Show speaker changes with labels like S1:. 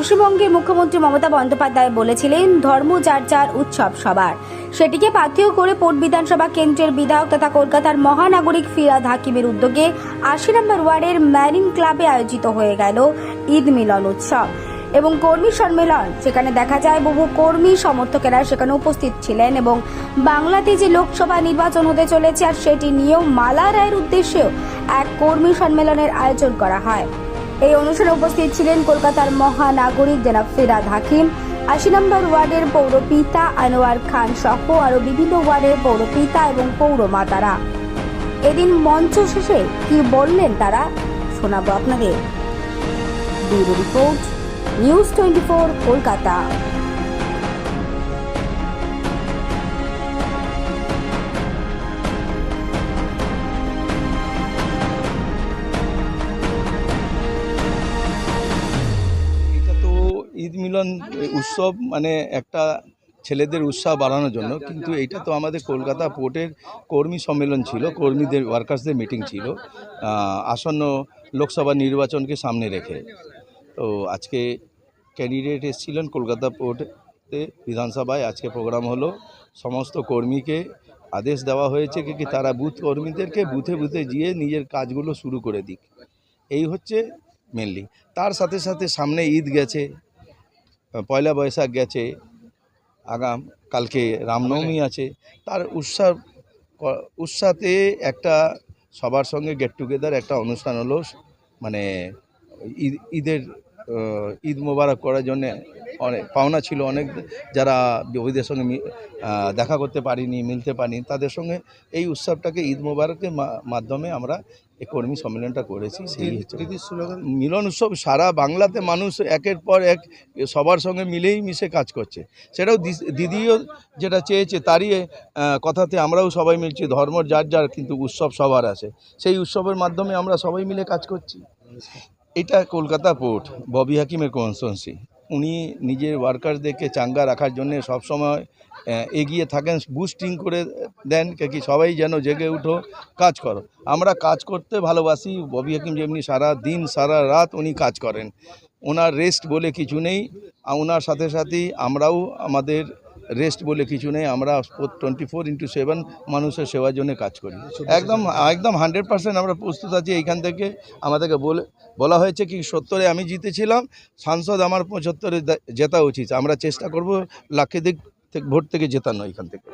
S1: পশ্চিমবঙ্গের মুখ্যমন্ত্রী মমতা বন্দ্যোপাধ্যায় বলেছিলেন ধর্ম যার যার উৎসব সবার। সেটিকে পাথেয় করে পোর্ট বিধানসভা কেন্দ্রের বিধায়ক তথা কলকাতার মহানাগরিক ফিরহাদ হাকিমের উদ্যোগে ৮০ নম্বর ওয়ার্ডের ম্যারিন ক্লাবে আয়োজিত হয়ে গেল ঈদ মিলন উৎসব এবং কর্মী সম্মেলন। সেখানে দেখা যায় বহু কর্মী সমর্থকেরা সেখানে উপস্থিত ছিলেন এবং বাংলাতে যে লোকসভা নির্বাচন হতে চলেছে আর সেটি নিয়েও মালা রায়ের উদ্দেশ্যেও এক কর্মী সম্মেলনের আয়োজন করা হয়। এই অনুষ্ঠানে উপস্থিত ছিলেন কলকাতার মহানাগরিক জনাব ফিরহাদ হাকিম, ৮০ নম্বর ওয়ার্ডের পৌরপিতা আনোয়ার খান সহ আরও বিভিন্ন ওয়ার্ডের পৌরপিতা এবং পৌরমাতারা। এদিন মঞ্চ শেষে কি বললেন তারা শোনাবো আপনাদের। Bureau report, news 24 Kolkata.
S2: Eid মিলন উৎসব মানে একটা ছেলেদের উৎসাহ বাড়ানোর জন্য, কিন্তু এইটা তো আমাদের কলকাতা পোর্টের কর্মী সম্মেলন ছিল, কর্মীদের ওয়ার্কার্সদের মিটিং ছিল আসন্ন লোকসভা নির্বাচনকে সামনে রেখে। তো আজকে ক্যান্ডিডেট এসেছিলেন কলকাতা পোর্টে বিধানসভায়। আজকে প্রোগ্রাম হলো, সমস্ত কর্মীকে আদেশ দেওয়া হয়েছে কি তারা বুথ কর্মীদেরকে বুথে বুথে গিয়ে নিজের কাজগুলো শুরু করে দিক। এই হচ্ছে মেনলি। তার সাথে সাথে সামনে ঈদ গেছে, পয়লা বৈশাখ গেছে, আগাম কালকে রামনবমী আছে। তার উৎসাহতে একটা সবার সঙ্গে গেট টুগেদার একটা অনুষ্ঠান হলো, মানে ঈদ মোবারক করার জন্যে অনেক পাওনা ছিল, অনেক যারা ওদের সঙ্গে দেখা করতে পারিনি, মিলতে পারিনি, তাদের সঙ্গে এই উৎসবটাকে ঈদ মোবারকের মাধ্যমে আমরা এই কর্মী সম্মেলনটা করেছি। সেই হচ্ছে মিলন উৎসব। সারা বাংলাতে মানুষ একের পর এক সবার সঙ্গে মিলেই মিশে কাজ করছে, সেটাও দিদিও যেটা চেয়েছে তারই কথাতে আমরাও সবাই মিলছি। ধর্ম যার যার, কিন্তু উৎসব সবার আছে। সেই উৎসবের মাধ্যমে আমরা সবাই মিলে কাজ করছি। এটা কলকাতা পোর্ট ববি হাকিমের কনস্টিটুয়েন্সি। উনি নিজের ওয়ার্কারদেরকে চাঙ্গা রাখার জন্য সবসময় এগিয়ে থাকেন, বুস্টিং করে দেন কি সবাই যেন জেগে উঠো, কাজ করো। আমরা কাজ করতে ভালোবাসি। ববি হাকিম যেমনি সারা দিন সারা রাত উনি কাজ করেন, ওনার রেস্ট বলে কিছু নেই। ওনার সাথে সাথেই আমরাও, আমাদের রেস্ট বলে কিছু নেই। আমরা 24/7 মানুষের সেবার জন্য কাজ করি। একদম 100% আমরা প্রস্তুত আছি। এইখান থেকে আমাদেরকে বলা হয়েছে কি 70-এ আমি জিতেছিলাম, সাংসদ আমার 75-এ জেতা উচিত। আমরা চেষ্টা করব লাক্ষাধিক ভোট থেকে জেতানো এখান থেকে।